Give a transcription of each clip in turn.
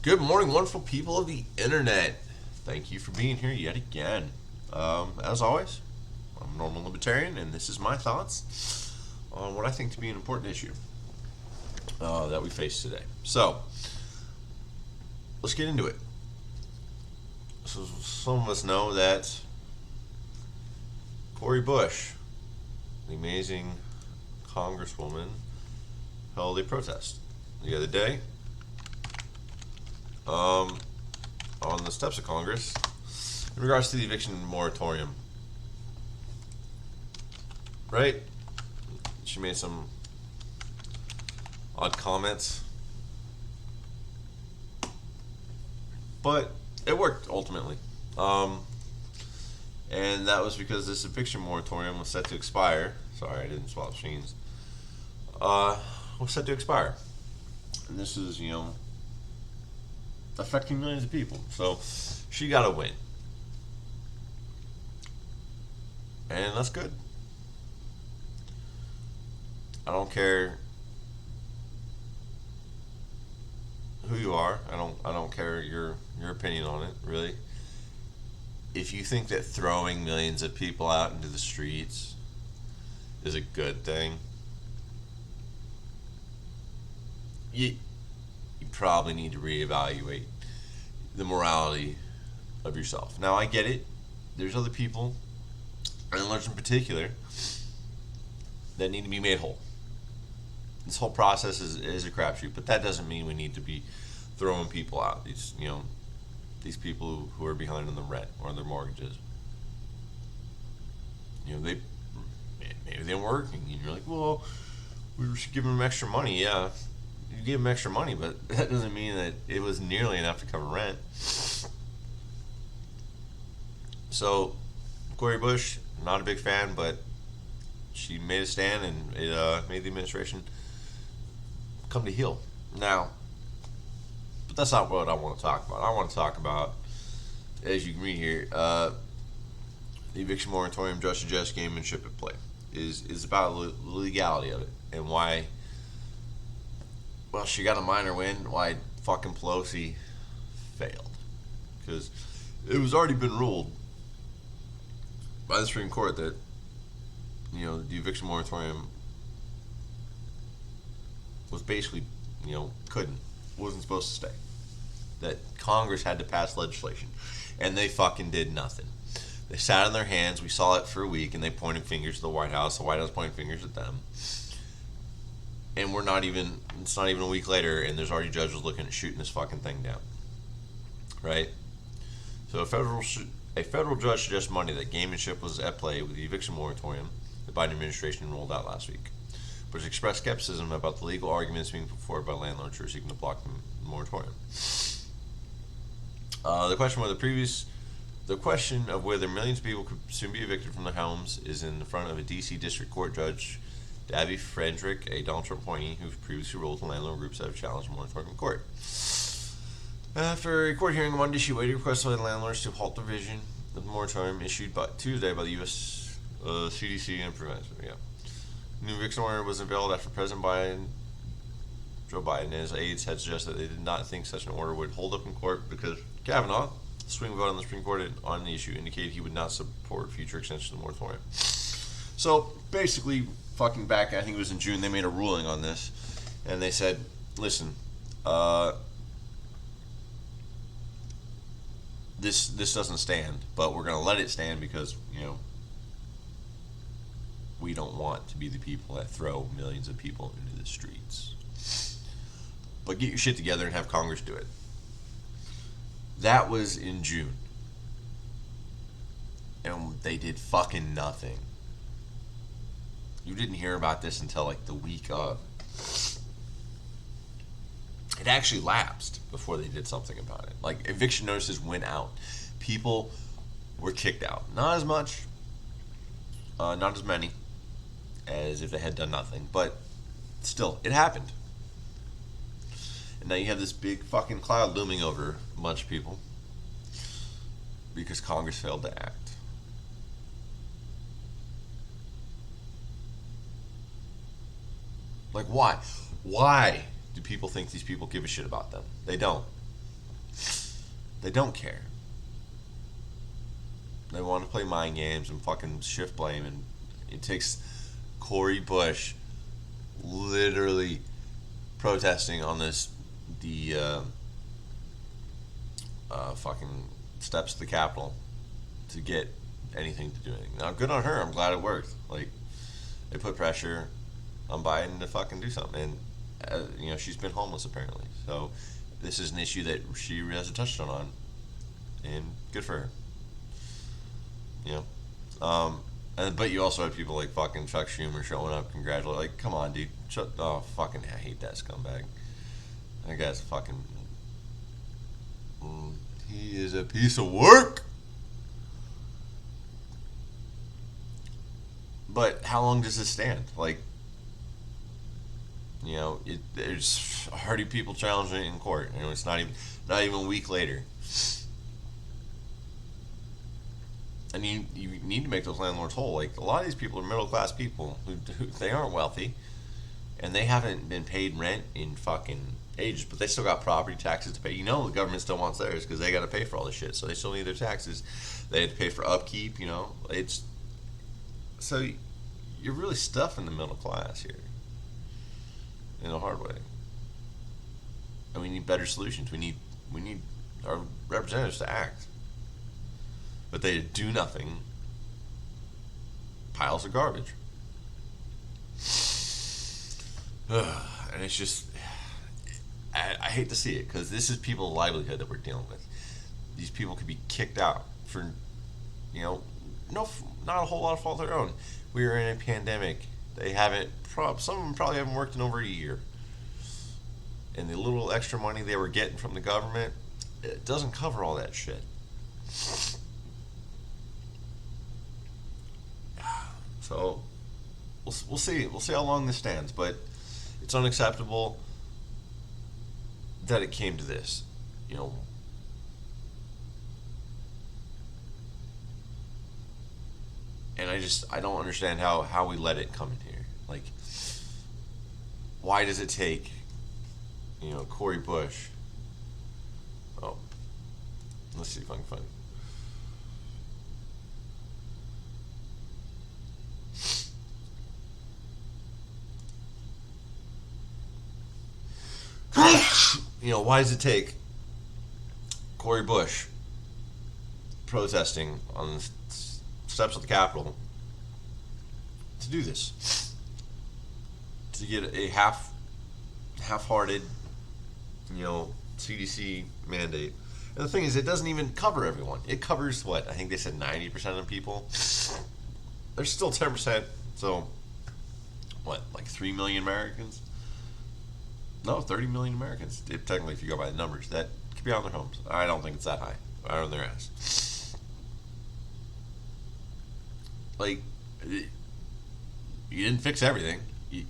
Good morning, wonderful people of the internet. Thank you for being here yet again. As always, I'm a normal libertarian, and this is my thoughts on what I think to be an important issue that we face today. So, let's get into it. So, some of us know that Cori Bush, the amazing congresswoman, held a protest the other day on the steps of Congress in regards to the eviction moratorium. Right? She made some odd comments, but it worked ultimately. And that was because this eviction moratorium was set to expire. Sorry, I didn't swap screens. Was set to expire. And this is, affecting millions of people. So she got a win. And that's good. I don't care who you are. I don't care your opinion on it, really. If you think that throwing millions of people out into the streets is a good thing, you probably need to reevaluate the morality of yourself. Now, I get it. There's other people, landlords in particular, that need to be made whole. This whole process is a crapshoot, but that doesn't mean we need to be throwing people out. These people who are behind on the rent or on their mortgages. Maybe they weren't working, and you're like, well, we should give them extra money. Yeah, you give them extra money, but that doesn't mean that it was nearly enough to cover rent. So, Cori Bush, not a big fan, but she made a stand, and it made the administration come to heel. Now, but that's not what I want to talk about. I want to talk about, as you can read here, the eviction moratorium, just gamemanship at play is about the legality of it and why. Well, she got a minor win. Why fucking Pelosi failed? Because it was already been ruled by the Supreme Court that the eviction moratorium was basically wasn't supposed to stay. That Congress had to pass legislation, and they fucking did nothing. They sat on their hands. We saw it for a week, and they pointed fingers to the White House. The White House pointed fingers at them. And it's not even a week later, and there's already judges looking at shooting this fucking thing down. Right? So a federal judge suggests Monday that gamemanship was at play with the eviction moratorium the Biden administration rolled out last week, but has expressed skepticism about the legal arguments being put forward by landlords who are seeking to block the moratorium. The question of whether millions of people could soon be evicted from their homes is in front of a D.C. District Court Judge Davy Frederick, a Donald Trump appointee who previously ruled in landlord groups that have challenged the moratorium in court. After a court hearing on Monday, she waited requests by the landlords to halt the revision of the moratorium issued Tuesday by the U.S. CDC and Prevention. Yeah. New eviction order was unveiled after President Joe Biden, and his aides had suggested that they did not think such an order would hold up in court because Kavanaugh, the swing vote on the Supreme Court on the issue, indicated he would not support future extension of the moratorium. So basically, fucking back, I think it was in June, they made a ruling on this, and they said, listen, this doesn't stand, but we're going to let it stand because, we don't want to be the people that throw millions of people into the streets. But get your shit together and have Congress do it. That was in June. And they did fucking nothing. You didn't hear about this until like the week of. It actually lapsed before they did something about it. Like, eviction notices went out. People were kicked out. Not as much, not as many as if they had done nothing, but still, it happened. And now you have this big fucking cloud looming over a bunch of people because Congress failed to act. Like, why? Why do people think these people give a shit about them? They don't. They don't care. They want to play mind games and fucking shift blame, and it takes Cori Bush literally protesting on the fucking steps of the Capitol to get anything to do anything. Now, good on her. I'm glad it worked. Like, they put pressure on Biden to fucking do something, and she's been homeless apparently. So this is an issue that she hasn't touched on, and good for her. But you also have people like fucking Chuck Schumer showing up, congratulating. Like, come on, dude. Fucking, I hate that scumbag. That guy's fucking. He is a piece of work. But how long does this stand? Like, there's already people challenging it in court. It's not even a week later. And you need to make those landlords whole. Like, a lot of these people are middle class people who they aren't wealthy, and they haven't been paid rent in fucking ages, but they still got property taxes to pay. The government still wants theirs because they got to pay for all this shit, so they still need their taxes. They have to pay for upkeep. It's so you're really stuffing the middle class here in a hard way. And we need better solutions. We need our representatives to act. But they do nothing. Piles of garbage. And it's just, I hate to see it, because this is people's livelihood that we're dealing with. These people could be kicked out for, not a whole lot of fault of their own. We are in a pandemic. They haven't, some of them probably haven't worked in over a year. And the little extra money they were getting from the government, it doesn't cover all that shit. So we'll see. We'll see how long this stands, but it's unacceptable that it came to this. And I don't understand how we let it come in here. Like, why does it take, Cori Bush? Oh, let's see if I can find it. Why does it take Cori Bush protesting on the steps of the Capitol to do this? To get a half-hearted, CDC mandate. And the thing is, it doesn't even cover everyone. It covers, what, I think they said 90% of people. There's still 10%, so, what, like 3 million Americans? No, 30 million Americans. Technically, if you go by the numbers, that could be on their homes. I don't think it's that high. Right on their ass. Like, you didn't fix everything. You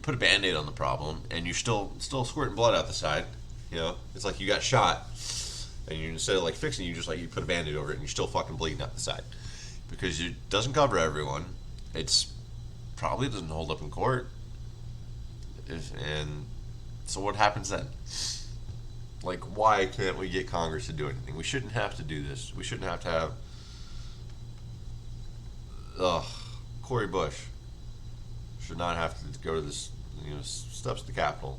put a Band-Aid on the problem, and you're still squirting blood out the side. It's like you got shot, and you, instead of like fixing, you put a Band-Aid over it, and you're still fucking bleeding out the side because it doesn't cover everyone. It's probably doesn't hold up in court. And so what happens then? Like, why can't we get Congress to do anything? We shouldn't have to do this. We shouldn't have to have Cori Bush should not have to go to this steps of the Capitol.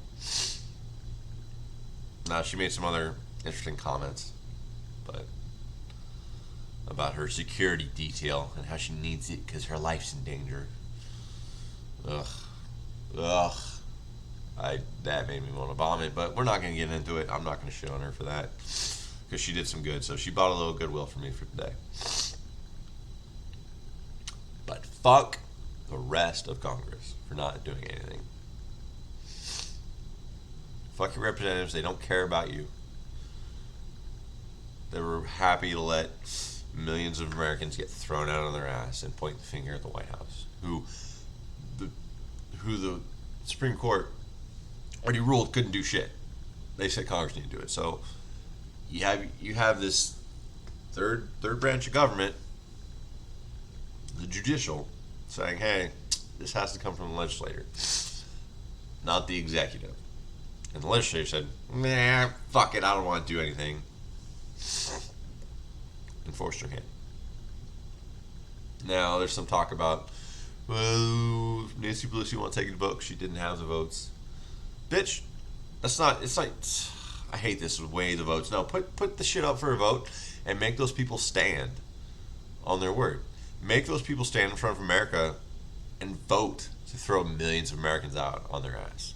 Now, she made some other interesting comments, but about her security detail and how she needs it because her life's in danger. That made me want to vomit, but we're not going to get into it. I'm not going to shit on her for that because she did some good. So she bought a little goodwill for me for today. But fuck the rest of Congress for not doing anything. Fuck your representatives. They don't care about you. They were happy to let millions of Americans get thrown out on their ass and point the finger at the White House, who the Supreme Court already ruled couldn't do shit. They said Congress needed to do it. So you have this third branch of government, the judicial, saying, hey, this has to come from the legislature, not the executive. And the legislature said, nah, fuck it, I don't want to do anything. And forced her hand. Now, there's some talk about, well, Nancy Pelosi won't take the vote because she didn't have the votes. Bitch, that's not, it's like, I hate this way the votes. No, put the shit up for a vote and make those people stand on their word. Make those people stand in front of America and vote to throw millions of Americans out on their ass.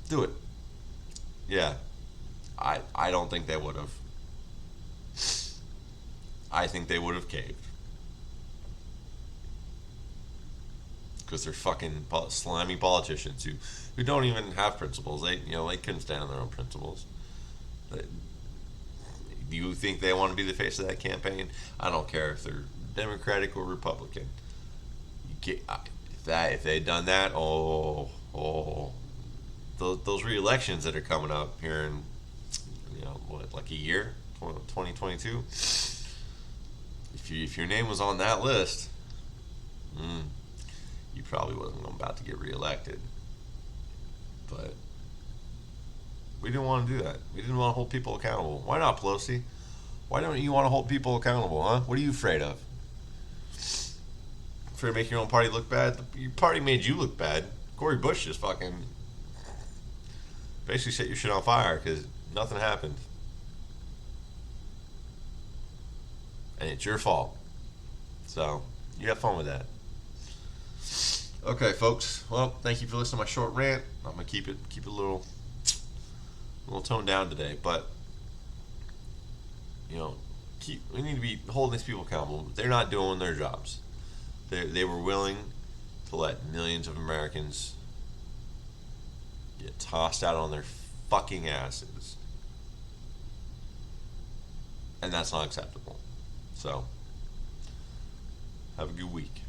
Do it. Yeah. I don't think they would have. I think they would have caved. Because they're fucking slimy politicians who don't even have principles. They couldn't stand on their own principles. Do you think they want to be the face of that campaign? I don't care if they're Democratic or Republican. If they had done that, those re-elections that are coming up here in like a year, 2022. If your name was on that list, you probably wasn't about to get reelected. But we didn't want to do that. We didn't want to hold people accountable. Why not, Pelosi? Why don't you want to hold people accountable, huh? What are you afraid of? Afraid of making your own party look bad? Your party made you look bad. Cory Bush just fucking basically set your shit on fire because nothing happened. And it's your fault. So, you have fun with that. Okay, folks. Well, thank you for listening to my short rant. I'm gonna keep it a little toned down today, but we need to be holding these people accountable. They're not doing their jobs. They were willing to let millions of Americans get tossed out on their fucking asses, and that's not acceptable. So, have a good week.